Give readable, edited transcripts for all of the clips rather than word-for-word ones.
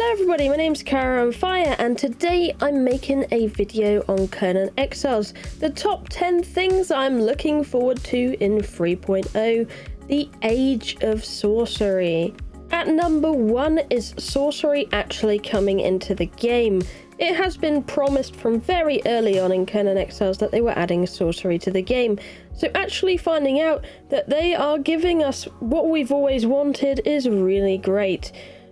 Hello everybody, my name's Kiahonfire and today I'm making a video on Conan Exiles, the top 10 things I'm looking forward to in 3.0, the Age of Sorcery. At number 1 is Sorcery actually coming into the game. It has been promised from very early on in Conan Exiles that they were adding sorcery to the game, so actually finding out that they are giving us what we've always wanted is really great.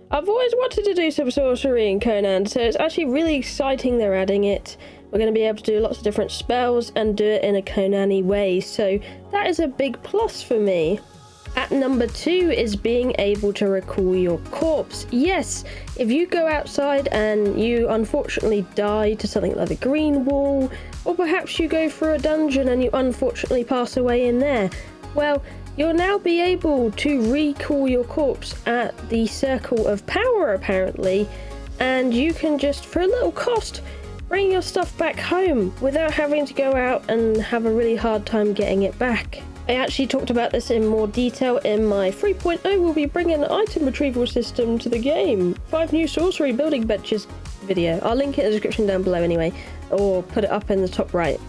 I've always wanted to do some sorcery in Conan, so it's actually really exciting they're adding it. We're going to be able to do lots of different spells and do it in a Conan-y way, so that is a big plus for me. At number 2 is being able to recall your corpse. Yes, if you go outside and you unfortunately die to something like the green wall, or perhaps you go through a dungeon and you unfortunately pass away in there, well, you'll now be able to recall your corpse at the Circle of Power, apparently, and you can just, for a little cost, bring your stuff back home without having to go out and have a really hard time getting it back. I actually talked about this in more detail in my 3.0 we'll be bringing an item retrieval system to the game. 5 new sorcery building benches video. I'll link it in the description down below anyway, or put it up in the top right.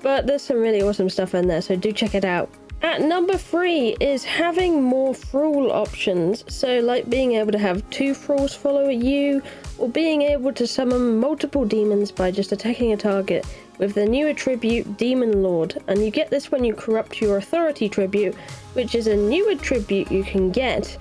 But there's some really awesome stuff in there, so do check it out. At number 3 is having more thrall options, so like being able to have 2 thralls follow you, or being able to summon multiple demons by just attacking a target with the new attribute Demon Lord, and you get this when you corrupt your authority tribute, which is a new attribute you can get.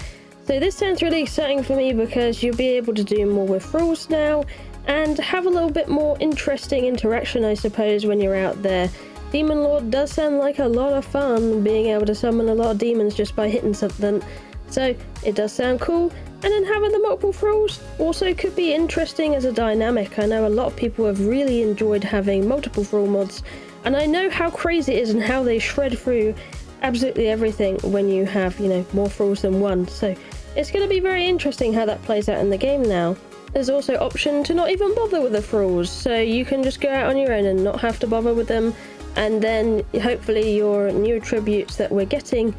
So this sounds really exciting for me because you'll be able to do more with thralls now, and have a little bit more interesting interaction, I suppose, when you're out there. Demon Lord does sound like a lot of fun, being able to summon a lot of demons just by hitting something, so it does sound cool. And then having the multiple thralls also could be interesting as a dynamic. I know a lot of people have really enjoyed having multiple thrall mods, and I know how crazy it is and how they shred through absolutely everything when you have, more thralls than one, so it's going to be very interesting how that plays out in the game now. There's also option to not even bother with the thralls, so you can just go out on your own and not have to bother with them, and then hopefully your new attributes that we're getting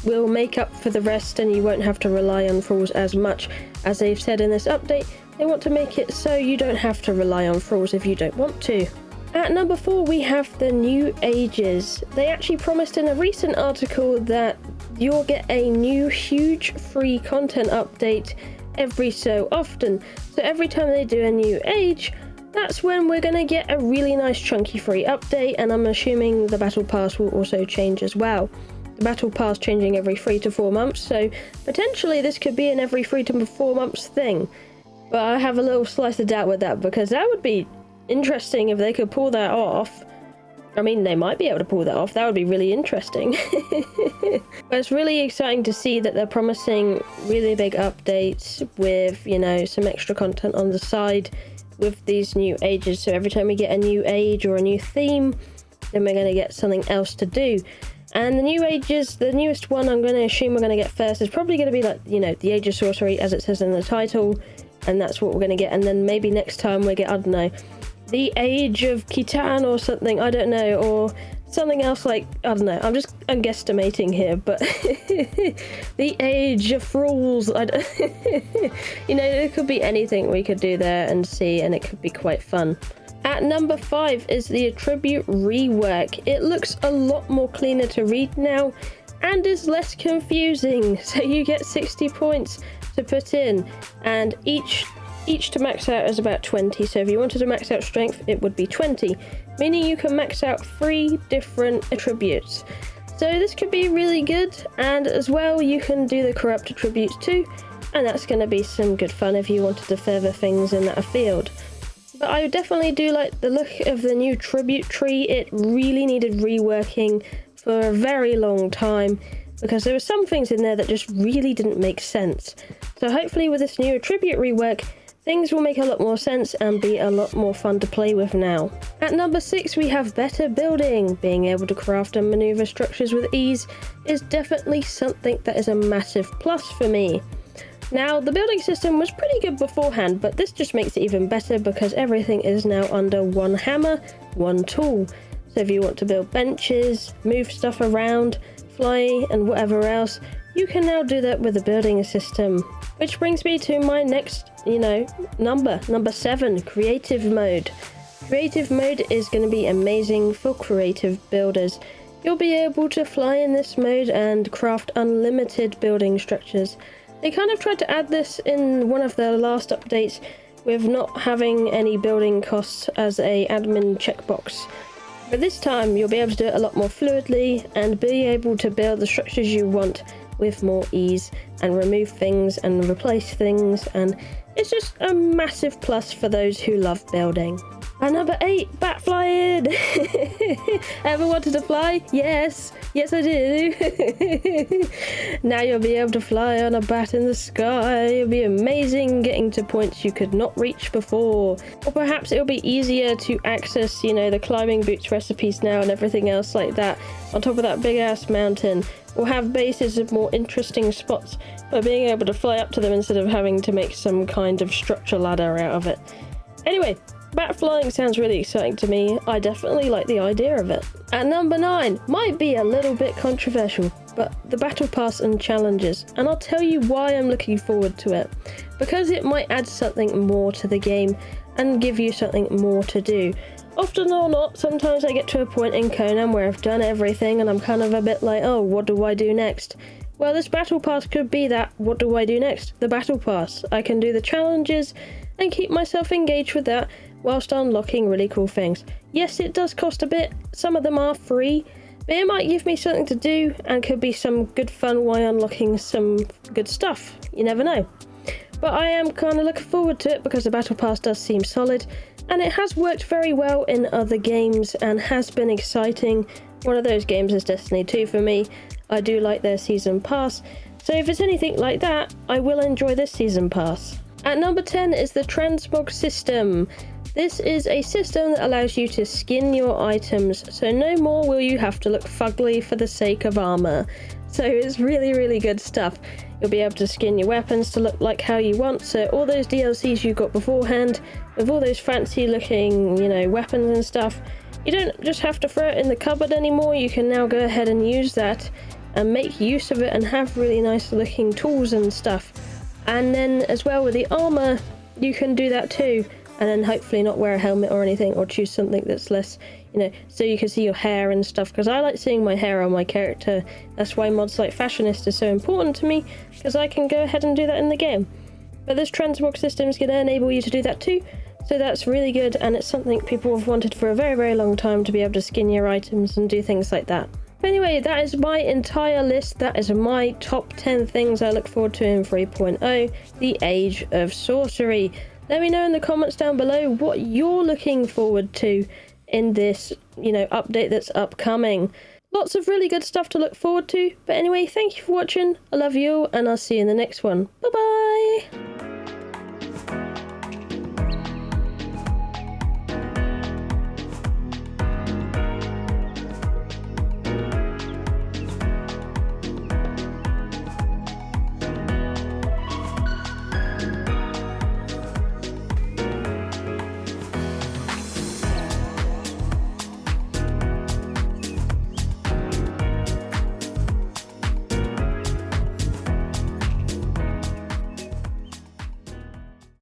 will make up for the rest and you won't have to rely on thralls as much. As they've said in this update, they want to make it so you don't have to rely on thralls if you don't want to. At number 4 we have the new ages. They actually promised in a recent article that you'll get a new huge free content update every so often. So every time they do a new age, that's when we're going to get a really nice chunky free update, and I'm assuming the battle pass will also change as well. The battle pass changing every 3 to 4 months, so potentially this could be an every 3 to 4 months thing. But I have a little slice of doubt with that, because that would be interesting if they could pull that off. I mean, they might be able to pull that off. That would be really interesting. But it's really exciting to see that they're promising really big updates with, some extra content on the side with these new ages. So every time we get a new age or a new theme, then we're going to get something else to do. And the new ages, the newest one I'm going to assume we're going to get first is probably going to be like, the Age of Sorcery as it says in the title, and that's what we're going to get. And then maybe next time we get, I don't know, the Age of Kitan or something, I don't know, or something else like, I don't know, I'm guesstimating here, but the Age of Thralls, it could be anything we could do there and see, and it could be quite fun. At number 5 is the attribute rework. It looks a lot more cleaner to read now and is less confusing, so you get 60 points to put in, and each to max out is about 20, so if you wanted to max out strength it would be 20, meaning you can max out 3 different attributes. So this could be really good, and as well you can do the corrupt attributes too, and that's going to be some good fun if you wanted to further things in that field. But I definitely do like the look of the new tribute tree. It really needed reworking for a very long time, because there were some things in there that just really didn't make sense. So hopefully with this new attribute rework, things will make a lot more sense and be a lot more fun to play with now. At number 6 we have better building. Being able to craft and maneuver structures with ease is definitely something that is a massive plus for me. Now, the building system was pretty good beforehand, but this just makes it even better because everything is now under one hammer, one tool. So if you want to build benches, move stuff around, fly, and whatever else, you can now do that with a building system. Which brings me to my next, number 7, creative mode. Creative mode is going to be amazing for creative builders. You'll be able to fly in this mode and craft unlimited building structures. They kind of tried to add this in one of the last updates with not having any building costs as a admin checkbox. But this time you'll be able to do it a lot more fluidly and be able to build the structures you want with more ease and remove things and replace things, and it's just a massive plus for those who love building. And number 8, bat flying! Ever wanted to fly? Yes I do! Now you'll be able to fly on a bat in the sky. It'll be amazing, getting to points you could not reach before. Or perhaps it'll be easier to access, the climbing boots recipes now and everything else like that on top of that big ass mountain. Or have bases of more interesting spots by being able to fly up to them instead of having to make some kind of structure ladder out of it. Anyway, bat flying sounds really exciting to me. I definitely like the idea of it. At number 9, might be a little bit controversial, but the battle pass and challenges, and I'll tell you why I'm looking forward to it. Because it might add something more to the game and give you something more to do. Often or not, sometimes I get to a point in Conan where I've done everything and I'm kind of a bit like, oh, what do I do next? Well, this battle pass could be that, what do I do next? The battle pass. I can do the challenges and keep myself engaged with that whilst unlocking really cool things. Yes, it does cost a bit, some of them are free, but it might give me something to do and could be some good fun while unlocking some good stuff. You never know. But I am kind of looking forward to it because the battle pass does seem solid and it has worked very well in other games and has been exciting. One of those games is Destiny 2 for me. I do like their season pass, so if it's anything like that, I will enjoy this season pass. At number 10 is the transmog system. This is a system that allows you to skin your items, so no more will you have to look fugly for the sake of armor. So it's really good stuff. You'll be able to skin your weapons to look like how you want, so all those DLCs you got beforehand, with all those fancy looking, weapons and stuff, you don't just have to throw it in the cupboard anymore. You can now go ahead and use that and make use of it and have really nice looking tools and stuff. And then as well with the armor, you can do that too, and then hopefully not wear a helmet or anything, or choose something that's less, so you can see your hair and stuff, because I like seeing my hair on my character. That's why mods like Fashionist are so important to me, because I can go ahead and do that in the game. But this transmog system is going to enable you to do that too, so that's really good, and it's something people have wanted for a very long time, to be able to skin your items and do things like that. But anyway, that is my entire list. That is my top 10 things I look forward to in 3.0, the Age of Sorcery. Let me know in the comments down below what you're looking forward to in this, update that's upcoming. Lots of really good stuff to look forward to. But anyway, thank you for watching. I love you all, and I'll see you in the next one. Bye bye!